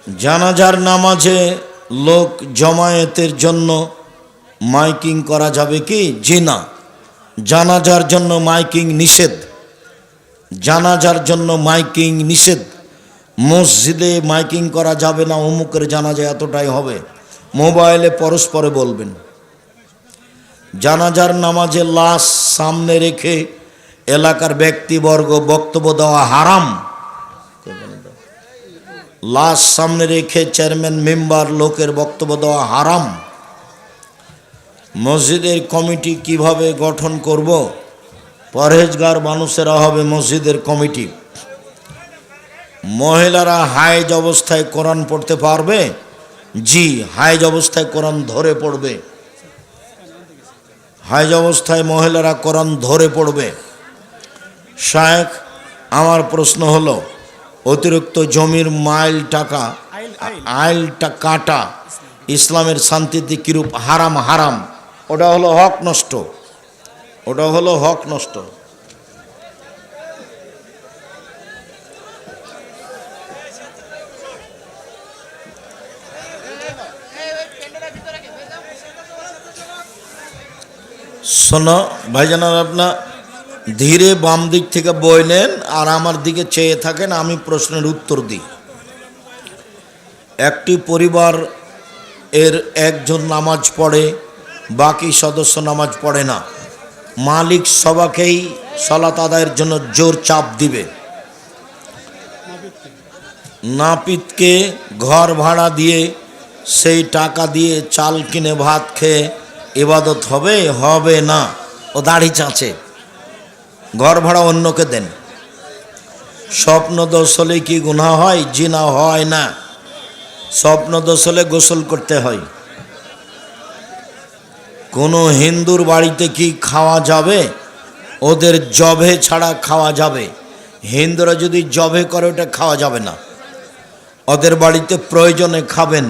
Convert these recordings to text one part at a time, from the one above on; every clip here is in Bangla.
জানাজার নামাজে লোক জমায়েতের জন্য মাইকিং করা যাবে কি? জি না, জানাজার জন্য মাইকিং নিষেধ। জানাজার জন্য মাইকিং নিষেধ। মসজিদে মাইকিং করা যাবে না, অমুকের জানাজা এতটাই হবে, মোবাইলে পরস্পরে বলবেন। জানাজার নামাজে লাশ সামনে রেখে এলাকার ব্যক্তিবর্গ বক্তব্য দেওয়া হারাম। লাশ সামনে রেখে চেয়ারম্যান মেম্বার লোকের বক্তব্য দেওয়া হারাম। মসজিদের কমিটি কিভাবে গঠন করব? পরহেজগার মানুষেরা হবে মসজিদের কমিটি। মহিলারা হায়েজ অবস্থায় কোরআন পড়তে পারবে? জি, হায়েজ অবস্থায় কোরআন ধরে পড়বে। হায়েজ অবস্থায় মহিলারা কোরআন ধরে পড়বে। শায়েখ, আমার প্রশ্ন হলো, অতিরিক্ত জমির আইলটা কাটা ইসলামের শান্তিতে কিরূপ? হারাম। হারাম, ওটা হলো হক নষ্ট। ওটা হলো হক নষ্ট। শোনো ভাইজানার, আপনার ধীরে বাম দিক থেকে বই নেন আর আমার দিকে চেয়ে থাকেন, আমি প্রশ্নের উত্তর দিই। একটি পরিবার এর একজন নামাজ পড়ে, বাকি সদস্য নামাজ পড়ে না। মালিক সবাকেই সালাত আদায়ের জন্য জোর চাপ দিবে। নাপিতকে ঘর ভাড়া দিয়ে সেই টাকা দিয়ে চাল কিনে ভাত খেয়ে ইবাদত হবে? হবে না, ও দাড়ি চাঁচে। ঘর ভাড়া অন্যকে দেন। স্বপ্ন দোষ হলে কি গুনাহ হয়? জি না, হয় না। স্বপ্ন দোষ হলে গোসল করতে হয়। কোনো হিন্দুর বাড়িতে কি খাওয়া যাবে? ওদের জবে ছাড়া খাওয়া যাবে। হিন্দুরা যদি জবে করে ওটা খাওয়া যাবে না। ওদের বাড়িতে প্রয়োজনে খাবেন,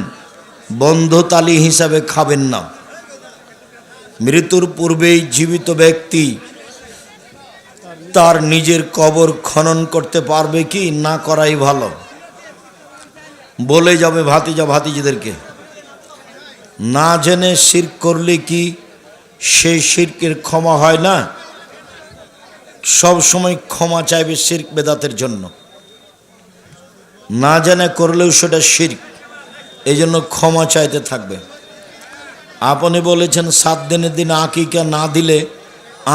বন্ধুতালি হিসাবে খাবেন না। মৃত্যুর পূর্বেই জীবিত ব্যক্তি তার নিজের কবর খনন করতে পারবে কি? না করাই ভালো। বলে যাবে ভাতিজা ভাতিজিদেরকে, না জেনে শিরক করলে কি সেই শিরকের ক্ষমা হয় না? সব সময় ক্ষমা চাইবে শিরক বেদাতের জন্য। না জেনে করলেও সেটা শিরক, এই জন্য ক্ষমা চাইতে থাকবে। আপনি বলেছেন 7 দিনের দিন আকিকা না দিলে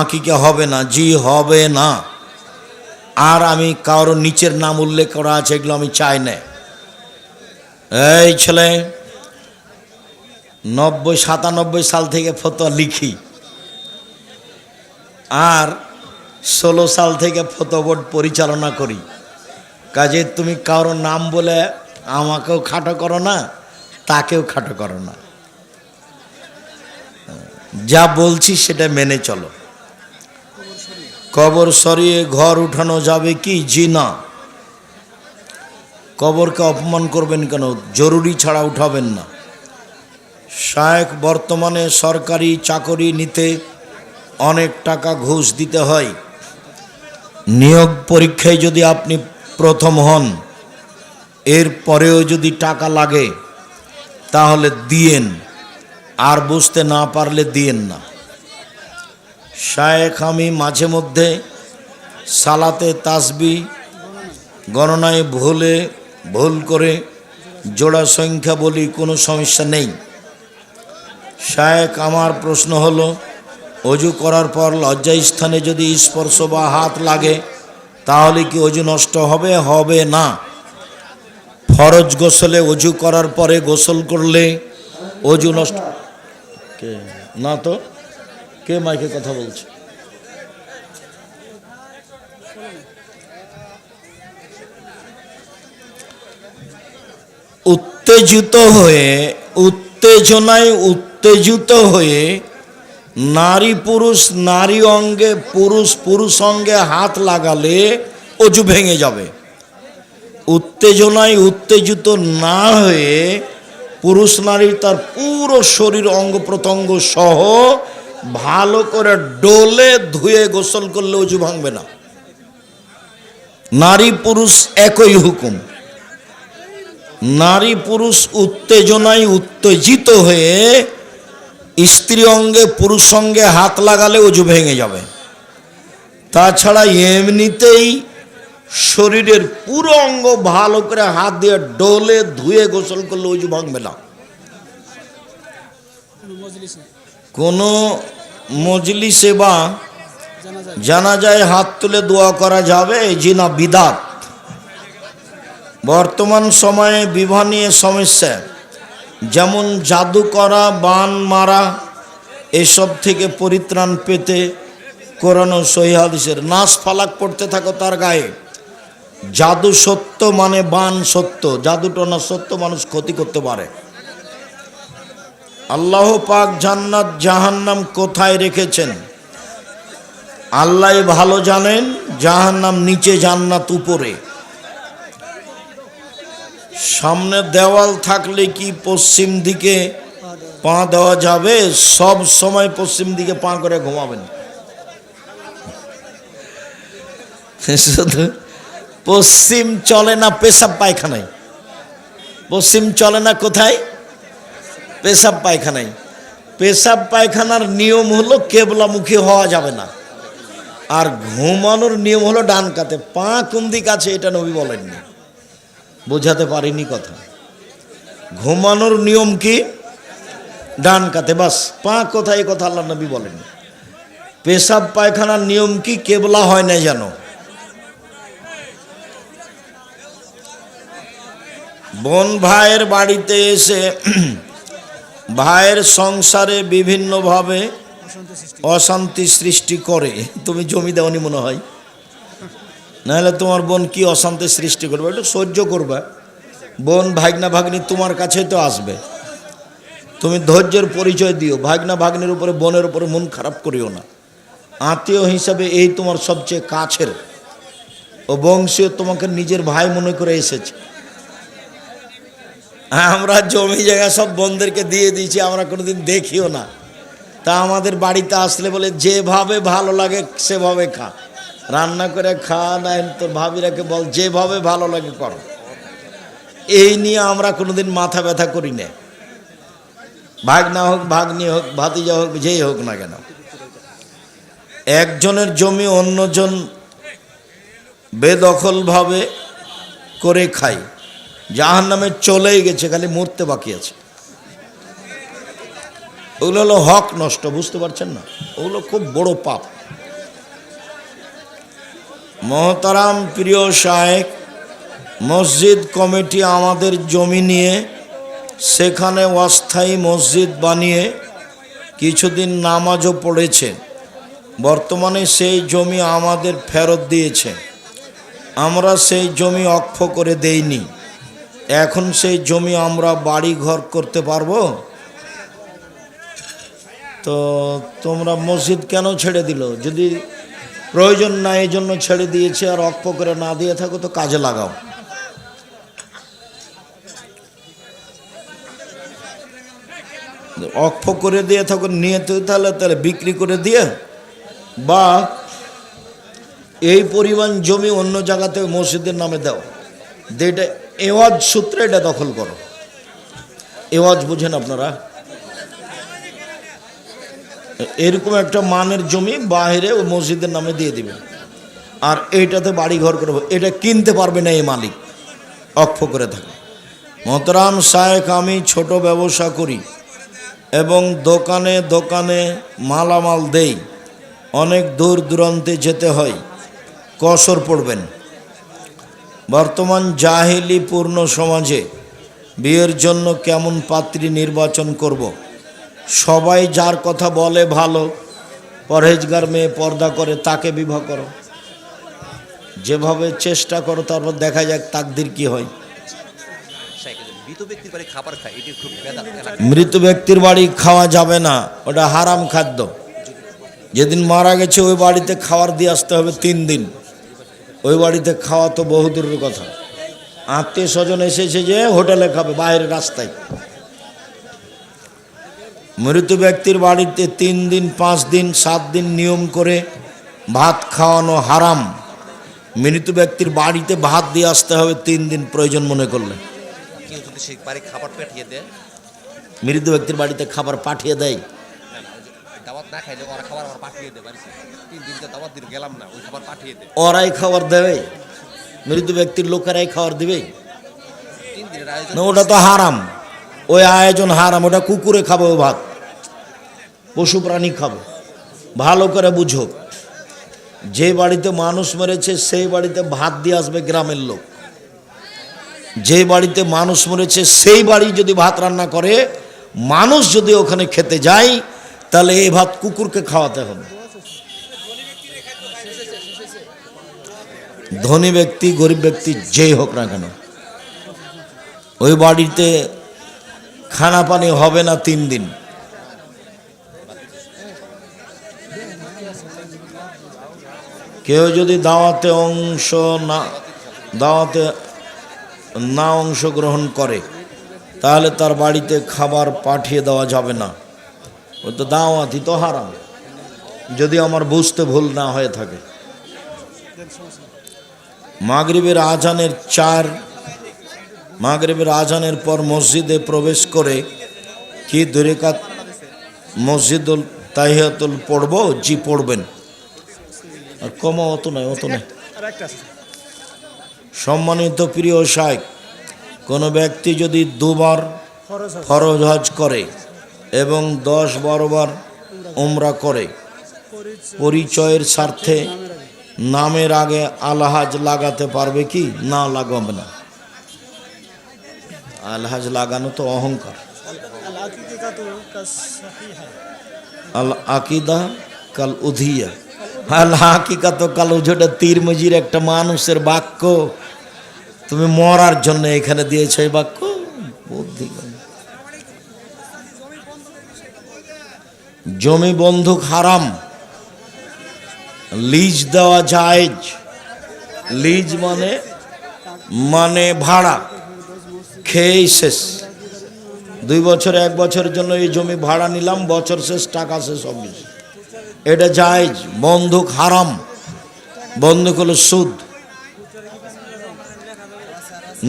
আকিকা হবে না। জি, হবে না। আর আমি কারো নিচের নাম উল্লেখ করা আছে, এগুলো আমি চাই না। এই ছেলে, 90-97 সাল থেকে ফতোয়া লিখি, আর 16 সাল থেকে ফতোয়া বোর্ড পরিচালনা করি। কাজে তুমি কারো নাম বলে আমাকেও খাটো করো না, তাকেও খাটো করো না। যা বলছি সেটা মেনে চলো। কবর সরিয়ে ঘর উঠানো যাবে কি? জি না। কবরকে অপমান করবেন কেন? জরুরি ছাড়া উঠাবেন না। শায়েখ, বর্তমানে সরকারি চাকরি নিতে অনেক টাকা ঘুষ দিতে হয়। নিয়োগ পরীক্ষায় যদি আপনি প্রথম হন, এর পরেও যদি টাকা লাগে তাহলে দিয়েন, আর বুঝতে না পারলে দিয়েন না। শায়েখ, আমি মাঝে মধ্যে সালাতে তাসবিহ গণনায় ভুল করে জোড়া সংখ্যা বলি, কোনো সমস্যা নেই। শায়েখ, আমার প্রশ্ন হলো, অজু করার পর লজ্জাস্থানে যদি স্পর্শ বা হাত লাগে তাহলে কি অজু নষ্ট হবে? হবে না। ফরজ গোসলে অজু করার পরে গোসল করলে অজু নষ্ট না। তো কে মাইকে কথা বলছে? উত্তেজনায় উত্তেজিত হয়ে নারী অঙ্গে পুরুষ অঙ্গে হাত লাগালে অজু ভেঙে যাবে। উত্তেজনায় উত্তেজিত না হয়ে পুরুষ নারী তার পুরো শরীর অঙ্গ প্রত্যঙ্গ সহ ভালো করে ডোলে ধুয়ে গোসল করলে অজু ভাঙবে না। নারী পুরুষ একই হুকুম। নারী পুরুষ উত্তেজনায় উত্তেজিত হয়ে স্ত্রী অঙ্গে পুরুষ অঙ্গে হাত লাগালে অজু ভেঙে যাবে। তাছাড়া এমনিতেই শরীরের পুরো অঙ্গ ভালো করে হাত দিয়ে ডলে ধুয়ে গোসল করলে অজু ভাঙবে না। কোনো মজলিসে বা জানাজায় হাত তুলে দোয়া করা যাবে, জি না, বিদাত। বর্তমান সময়ে বিবাহ নিয়ে সমস্যা, যেমন জাদু করা, বান মারা, এসব থেকে পরিত্রাণ পেতে কোরআন ও সহিহ হাদিসের নাস ফালাক পড়তে থাকো তার গায়ে। জাদু সত্য মানে বান সত্য, জাদুটনা সত্য, মানুষ ক্ষতি করতে পারে। আল্লাহ পাক জান্নাত জাহান্নাম কোথায় রেখেছেন আল্লাহ ভালো জানেন। জাহান্নাম নিচে, জান্নাত উপরে। সামনে দেওয়াল থাকলে কি পশ্চিম দিকে পা দেওয়া যাবে? সব সময় পশ্চিম দিকে পা করে ঘুমাবেন। শুধু পশ্চিম চলে না পেশাব পায়খানায়, পশ্চিম চলে না কোথায়? পেশাব পায়খানায়। পেশাব পায়খানার নিয়ম হলো কেবলামুখী হওয়া যাবে না, আর ঘুমানোর নিয়ম হলো ডান কাতে। পা কোন দিক আছে এটা নবী বলেননি, বোঝাতে পারিনি কথা। ঘুমানোর নিয়ম কি? ডান কাতে, বাস। পা কোথায় কথা আল্লাহ নবী বলেননি। পেশাব পায়খানার নিয়ম কি? কেবলা হয় না যেন। বোন ভাইয়ের বাড়িতে এসে ভাইয়ের সংসারে বিভিন্নভাবে অশান্তি সৃষ্টি করে। তুমি জমি দেওনি মনে হয়, নাহলে তোমার বোন কি অশান্তি সৃষ্টি করবে? একটু সহ্য করবে। বোন ভাগনা ভাগ্নি তোমার কাছে তো আসবে, তুমি ধৈর্যের পরিচয় দিও। ভাগনা ভাগ্নির উপরে, বোনের উপরে মন খারাপ করিও না। আত্মীয় হিসাবে এই তোমার সবচেয়ে কাছের, ও বংশীয় তোমাকে নিজের ভাই মনে করে এসেছে। আমরা জমি জায়গা সব বোনদেরকে দিয়ে দিয়েছি, আমরা কোনোদিন দেখিও না। তা আমাদের বাড়িতে আসলে বলে যেভাবে ভালো লাগে সেভাবে খা, রান্না করে খা, না তোর ভাবিরাকে বল যেভাবে ভালো লাগে করো। এই নিয়ে আমরা কোনোদিন মাথা ব্যথা করি না। ভাগনা হোক, ভাগ্নি হোক, ভাতিজা হোক, যেই হোক না কেন। একজনের জমি অন্যজন বেদখলভাবে করে খায়, জাহান্নামে চলেই গেছে, খালি মরতে বাকি আছে। ওগুলো হলো হক নষ্ট, বুঝতে পারছেন না? ওগুলো খুব বড় পাপ। মহতারাম প্রিয় শায়েখ, মসজিদ কমিটি আমাদের জমি নিয়ে সেখানে অস্থায়ী মসজিদ বানিয়ে কিছুদিন নামাজও পড়েছে। বর্তমানে সেই জমি আমাদের ফেরত দিয়েছে। আমরা সেই জমি অক্ষ করে দেইনি। এখন সেই জমি আমরা বাড়ি ঘর করতে পারবো? তো তোমরা মসজিদ কেন ছেড়ে দিল? যদি প্রয়োজন না এই জন্য ছেড়ে দিয়েছে, আর অক্ষ করে না দিয়ে থাকো তো কাজে লাগাও। অক্ষ করে দিয়ে থাকো নিয়ে তো তাহলে বিক্রি করে দিয়ে, বা এই পরিমাণ জমি অন্য জায়গাতে মসজিদের নামে দাও, এটা এওয়াজ সূত্রে এটা দখল করো। এওয়াজ বুঝেন আপনারা? এরকম একটা মানের জমি বাইরে ও মসজিদের নামে দিয়ে দিবে, আর এইটাতে বাড়ি ঘর করবো, এটা কিনতে পারবে না এই মালিক, অক্ষ করে থাকে। মোহতারাম শায়েখ, আমি ছোট ব্যবসা করি এবং দোকানে দোকানে মালামাল দেই। অনেক দূর দূরান্তে যেতে হয়, কসর পড়বেন। বর্তমান জাহেলি পূর্ণ সমাজে বিয়ের জন্য কেমন পাত্রী নির্বাচন করব? সবাই যার কথা বলে ভালো, পরহেজগার মেয়ে, পর্দা করে, তাকে বিবাহ করো। যেভাবে চেষ্টা করো, তারপর দেখা যাক তাকদির কি হয়। মৃত ব্যক্তির বাড়ি খাওয়া যাবে না, ওটা হারাম খাদ্য। যেদিন মারা গেছে ওই বাড়িতে খাবার দিয়ে আসতে হবে 3 দিন। ওই বাড়িতে খাওয়া তো বহুদূরের কথা। আত্মীয় স্বজন এসেছে যে হোটেলে খাবে, বাইরে রাস্তায়। মৃত ব্যক্তির বাড়িতে 3 দিন, 5 দিন, 7 দিন নিয়ম করে ভাত খাওয়ানো হারাম। মৃত ব্যক্তির বাড়িতে ভাত দিয়ে আসতে হবে 3 দিন প্রয়োজন মনে করলে। কেউ যদি সেই বাড়ি খাবার পাঠিয়ে দেয়, মৃত ব্যক্তির বাড়িতে খাবার পাঠিয়ে দেয়, দাওয়াত না খাইলে ওরা খাবার আমার পাঠিয়ে দেয় বাড়িতে। 3 দিন যে দাওয়াত দিতে গেলাম না, ওই খাবার পাঠিয়ে দেয়। ওরাই খাবার দেবে? মৃত ব্যক্তির লোকেরাই খাবার দিবে? 3 দিনের আয়োজন না, ওটা তো হারাম। ওই আয়োজন হারাম। ওটা কুকুরে খাবে ও ভাত, পশু প্রাণী খাবে। ভালো করে বুঝো, যে বাড়িতে মানুষ মরেছে সেই বাড়িতে ভাত দিয়ে আসবে গ্রামের লোক। যে বাড়িতে মানুষ মরেছে সেই বাড়ি যদি ভাত রান্না করে, মানুষ যদি ওখানে খেতে যায়, তাহলে এই ভাত কুকুরকে খাওয়াতে হবে। ধনী ব্যক্তি গরিব ব্যক্তি যেই হোক না কেন, ওই বাড়িতে খানা পানি হবে না 3 দিন। কেউ যদি দাওয়াতে অংশগ্রহণ করে, তাহলে তার বাড়িতে খাবার পাঠিয়ে দেওয়া যাবে না। ও তো দাওয়াতই তো হারাম, যদি আমার বুঝতে ভুল না হয়ে থাকে। মাগরিবের আজানের পর মসজিদে প্রবেশ করে কি 2 রাকাত মসজিদুল তাহিয়াতুল পড়বো? জি পড়বেন। আর কম অত নয়। সম্মানিত প্রিয় শাইখ, কোনো ব্যক্তি যদি 2 বার ফরজ হজ করে এবং 10-12 বার উমরা করে, পরিচয়ের স্বার্থে নামের আগে আলহাজ লাগাতে পারবে কি? না, লাগাবে না। আলহাজ লাগানো তো অহংকার। আল আকিদা কাল উধিয়া, আল হাকিকাত কাল উজোটা তিরমিজির একটা মানুষের বাক্য। তুমি মরার জন্য এখানে দিয়েছো এই বাক্য? বুদ্ধি। জমি বন্ধক হারাম, লিজ দেওয়া জায়েজ। লিজ মানে ভাড়া, খেয়ে শেষ। 2 বছর 1 বছরের জন্য এই জমি ভাড়া নিলাম, বছর শেষ, টাকা শেষ হবে, এটা জায়েজ। বন্ধক হারাম। বন্ধক হলো সুদ,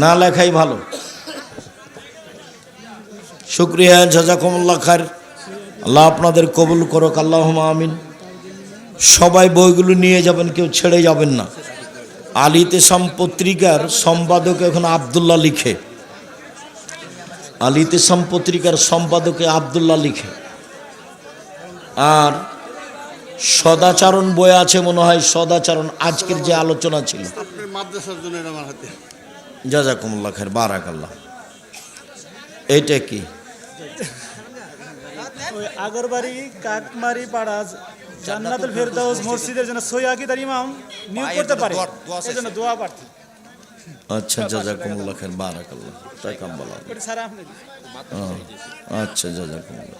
না লেখাই ভালো। শুকরিয়া, জাযাকুমুল্লাহ খায়র। আল্লাহ আপনাদের কবুল করুক, আল্লাহুম্মা আমিন। সবাই বইগুলো নিয়ে যাবেন, কেউ ছেড়ে যাবেন না। আল ইতিসাম পত্রিকার সম্পাদক এখন আব্দুল্লাহ লিখে, আল ইতিসাম পত্রিকার সম্পাদকে আব্দুল্লাহ লিখে। আর সদাচরণ বই আছে মনে হয়, সদাচরণ, আজকের যে আলোচনা ছিল। জাযাকুমুল্লাহ খায়র, বারাকাল্লাহ। এইটা কি? আগরবাড়ি কাকমারি পাড়া জান্নাতুল ফেরদাউস মসজিদের জন্য সহিহ আকীদার ইমাম নিয়োগ করতে পারে, এজন্য দোয়া প্রার্থী। আচ্ছা, জাযাকুমুল্লাহ খায়র, বারাকাল্লাহ, তাকাব্বালাল্লাহ। ওটা সারা আপনি। আচ্ছা, জাযাকুমুল্লাহ।